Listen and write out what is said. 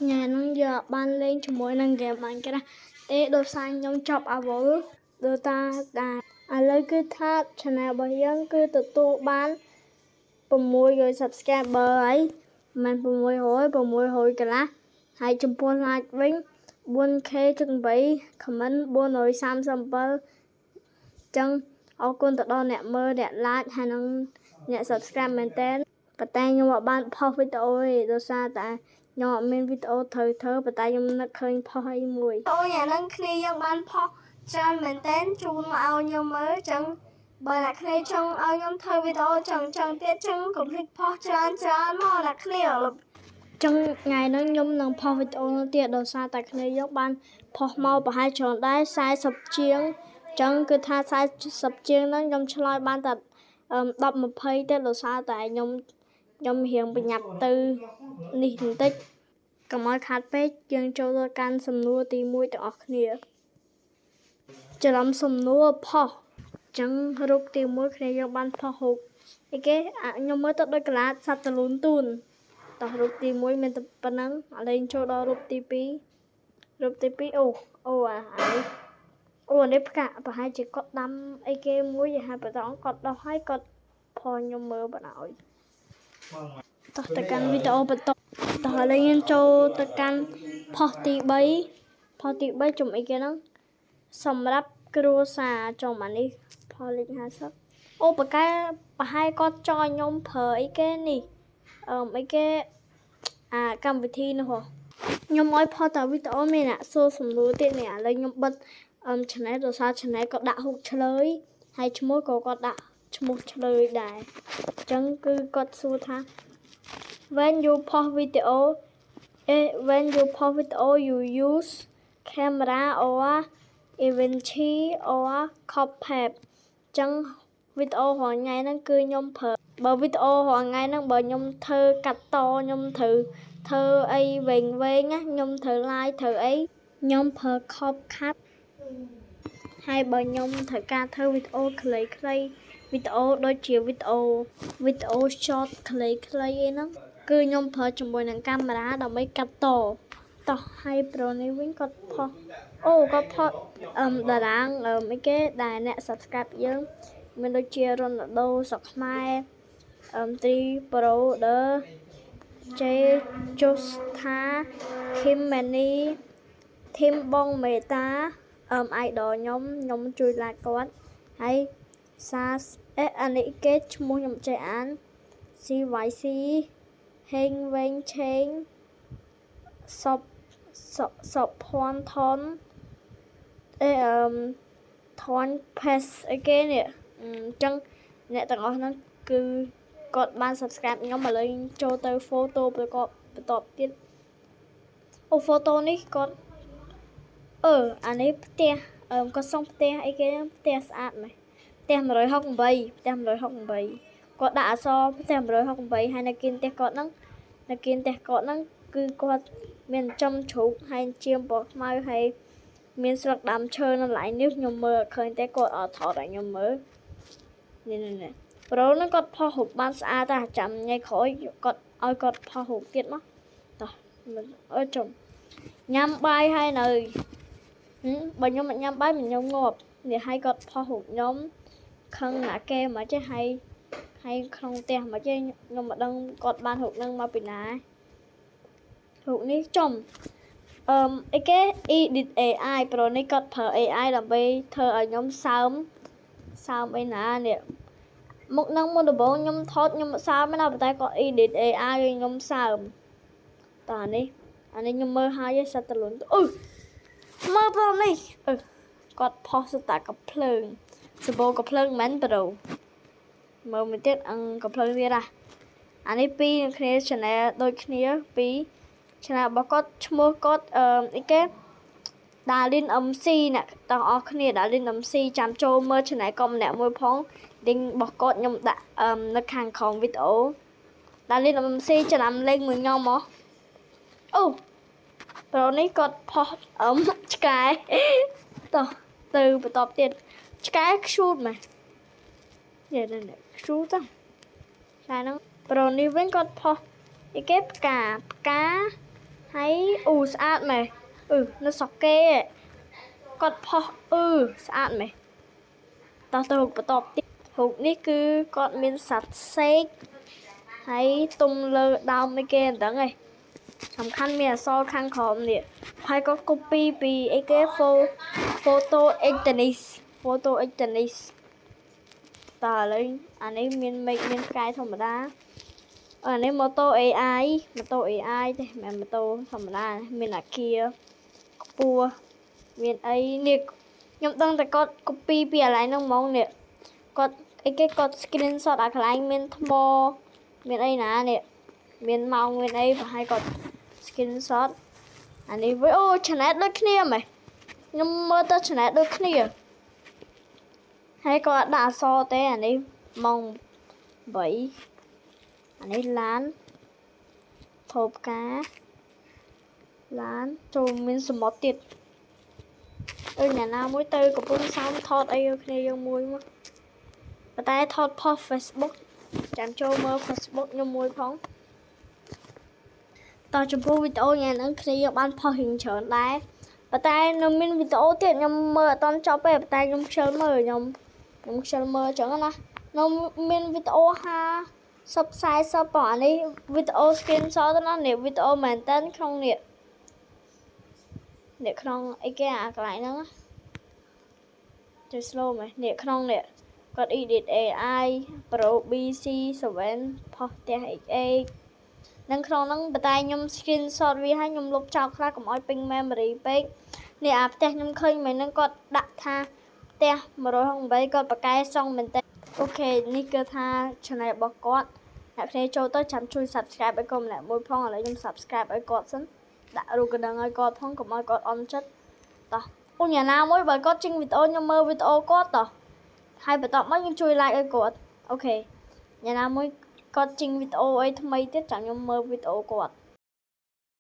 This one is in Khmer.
Nhà nó giờ ban lên cho mỗi lần game bạn cái để đồ sang trong chọc vô đồ ta đã lấy cứ thắt channel bao nhiêu cứ từ tụ ban mùi rồi subscriber ấy mình mùi hồi cả lá hai chục bốn like vinh 4k chừng bảy comment 4 rồi sam sample chân ở con tự đo nè mơ nè like hay năng nè subscribe mình tên và tay nhưng mà bạn pop video ơi đồ xa tại nhỏ mình video thời thơ và tay nhưng nó khơi pop hay mùi tôi nhà năng khi yang bạn pop cho mình tên chung ao nhau mới chân bởi là khi trong ao nhau thời video chẳng biết chân cũng thích pop cho mà là clear trong ngày nó nhung năng pop video nó tiệt đồ xa tại khi dốc ban pop mau và hai chọn đáy sai sập chiếng chân cứ tha sai sập chiếng nó nhung cho lại ban tật đọc một phây tiệt đồ xa tại nhung hiện bị nhập từ nỉ tích cầm ơi khát page dương cho tôi can sầm nua tì mũi từ ọc nèจะลำสมนัวพอจังรูปตีมือใครยังบันพอหกไอ้แกยังไม่ตัดด้วยกระดาษสัตว์ตะลุนตุนต่อรูปตีมือมันจะปนังอะไรโชว์ดอรูปตีปีโอ้อันนี้ประกาศประหารจะกดดำไอ้แกมืออย่าให้ประต้องกดดอกให้กดพอยังมือปะหน่อยต่อตะกันวิดีโอประตต่ออะไรยังโชว์ตะกันพอตีใบจุ่มไอ้แกนั่งสำหรับครัวซาจงมันนี่พอลิงหาซับโอ้ปะแกปะให้ก็จอยยมเผยแกนี่ไอ้แกกรรมวิธีนะฮะยมอ้อยพอแต่วิดีโอมีน่ะโซ่สมรู้ติเนี่ยเลยยมบัดชนะตัวซาชนะก็ด่าหุกเฉลยให้ชมก็ด่าชมเฉลยได้จังคือกดสู้ท่า when you pause video you use camera or eventually or copy ចឹងវីដេអូរាល់ថ្ងៃហ្នឹងគឺខ្ញុំប្រើបើវីដេអូរាល់ថ្ងៃហ្នឹងបើខ្ញុំធ្វើកាត់តខ្ញុំធ្វើអីវែងណាខ្ញុំធ្វើ live ធ្វើអីខ្ញុំប្រើ CapCut ហើយបើខ្ញុំត្រូវការធ្វើវីដេអូខ្លីវីដេអូដូចជាវីដេអូ short ខ្លីអីហ្នឹងគឺខ្ញុំប្រើជាមួយនឹងកាមេរ៉ាដើម្បីកាត់តឲ្យប្រូនេះវិញគាត់ផុសគាត់ផុសតារាងអីគេដែលអ្នក subscribe យើងមានដូចជា Ronaldo ស្រុកខ្មែរ3 Brother J Josta Kim Mani Team បងមេតា idol ខ្ញុំជួយ like គាត់ហើយអានេះគេឈ្មោះខ្ញុំចេះអាន CYC ហេងវែងឆេងសុភ័ណ្ឌថនថនផេសអីគេនេះអញ្ចឹងអ្នកទាំងអស់ហ្នឹងគឺគាត់បាន subscribe ខ្ញុំឥឡូវចូលទៅ photo ប្រកបបន្តទៀតហ្វូតូនេះគាត់អានេះផ្ទះគាត់សង់ផ្ទះអីគេផ្ទះស្អាតណាស់ផ្ទះ168គាត់ដាក់អក្សរផ្ទះ168ហើយនៅគៀនផ្ទះគាត់ហ្នឹងគឺគាត់មានចំជ្រូកហើយជាមពណ៌ខ្មៅហើយមានស្លឹកដើមឈើនៅកន្លែងនេះខ្ញុំមើលឃើញតែគាត់អត់ថតឲ្យខ្ញុំមើលនេះប្រូហ្នឹងគាត់ផុសរូបបានស្អាតតែចាំថ្ងៃក្រោយគាត់ឲ្យគាត់ផុសរូបទៀតមកតោះចុំញ៉ាំបាយហើយនៅបើខ្ញុំមិនញ៉ាំបាយខ្ញុំងាប់នេះឲ្យគាត់ផុសរូបខ្ញុំខឹងណាគេមកចេះហើយក្នុងផ្ទះមកចេះខ្ញុំមិនដឹងគាត់បានរូបហ្នឹងមកពីណារូបនេះចំអីគេ edit AI ប្រូនេះគាត់ប្រើ AI ដើម្បីធ្វើឲ្យខ្ញុំសើមអីណានេះមុខនឹងមុនដំបូងខ្ញុំថតខ្ញុំសើមណាប៉ុន្តែគាត់ edit AI ឲ្យខ្ញុំសើមតោះអានេះខ្ញុំមើលហើយសត្វតលុនមើលប្រូនេះគាត់ផុសស្តាកភ្លើងសម្បូរកភ្លើងមិនប្រូមើលមួយទៀតកភ្លើងទៀតអានេះពីរនឹងគ្នា channel ដូចគ្នាពីរ channel របស់គាត់ឈ្មោះគាត់អីគេ Darlin MC អ្នកទាំងអស់គ្នា Darlin MC ចាំចូលមើល channel គាត់ម្នាក់មួយផង link របស់គាត់ខ្ញុំដាក់នៅខាងក្រោមវីដេអូ Darlin MC ច្រាំលេងមួយខ្ញុំហ៎ប្រូនេះគាត់ផុសឆ្កែតោះទៅបន្តទៀតឆ្កែខ្ជូតមែននេះខ្ជូតឆ្កែហ្នឹងប្រូនេះវិញគាត់ផុសអីគេផ្កាហើយ ហើយស្អាតមែននៅស្រុកគេគាត់ផុសស្អាតមែនតោះទៅរូបបន្តទៀតរូបនេះគឺគាត់មានសត្វសេកហើយទុំលើដើមអីគេអញ្ចឹងឯងសំខាន់មានអក្សរខាងក្រោមនេះហើយក៏ copy ពីអីគេ photo Extennis តើឥឡូវអានេះមានមេឃមានផ្កាយធម្មតាអានេះ Moto AI ទេមិនម៉ូតូធម្មតាមានអាគារខ្ពស់មានអីនេះខ្ញុំដឹងតែគាត់ copy ពីកន្លែងហ្នឹងហ្មងនេះគាត់អីគេគាត់ screenshot អាកន្លែងមានថ្មមានអីណានេះមានម៉ោងមានអីប្រហែលគាត់ screenshot អានេះវិញchannel ដូចគ្នាមែនខ្ញុំមើលទៅ channel ដូចគ្នាហើយគាត់ដាក់អក្សរទេអានេះម៉ោង8អានេះឡានថោផ្កាឡានចូលមានសមុទ្រទៀតអ្នកណាមួយទៅកំពង់សោមថតអីគ្នាយើងមួយមកប៉ុន្តែថតផុស Facebook ចាំចូលមើល Facebook ខ្ញុំមួយផងតោះចំពោះវីដេអូញ៉ាំហ្នឹងគ្នាយើងបានផុសរៀងច្រើនដែរប៉ុន្តែនៅមានវីដេអូទៀតខ្ញុំមើលអត់ទាន់ចប់ទេប៉ុន្តែខ្ញុំខ្ជិលមើលខ្ញុំខ្ជិលមើលអញ្ចឹងណានៅមានវីដេអូ40ប៉ុណ្ណេះនេះវីដេអូ screenshot ទៅណានេះវីដេអូមែនតើក្នុងនេះក្នុងអីគេអាកន្លែងហ្នឹងចុច slow មែននេះក្នុងនេះគាត់ edit AI Pro BC7 ផុសផ្ទះ XX នឹងក្នុងហ្នឹងប៉ុន្តែខ្ញុំ screenshot វាហើយខ្ញុំលុបចោលខ្លះកុំឲ្យពេញ memory ពេកនេះអាផ្ទះខ្ញុំឃើញមែនហ្នឹងគាត់ដាក់ថាផ្ទះ168គាត់បកកែសង់មែនតើអូខេនេះគឺថា channel របស់គាត់អ្នកគ្នាចូលទៅចាំជួយ subscribe ឲ្យគាត់ម្នាក់មួយផងឥឡូវខ្ញុំ subscribe ឲ្យគាត់សិនដាក់រូបកណ្ដឹងឲ្យគាត់ផងកុំឲ្យគាត់អន់ចិត្តតោះញ៉ាណាមួយបើគាត់ចេញវីដេអូខ្ញុំមើលវីដេអូគាត់តោះហើយបន្ទាប់មកខ្ញុំជួយ like ឲ្យគាត់អូខេញ៉ាណាមួយគាត់ចេញវីដេអូអីថ្មីទៀតចាំខ្ញុំមើលវីដេអូគាត់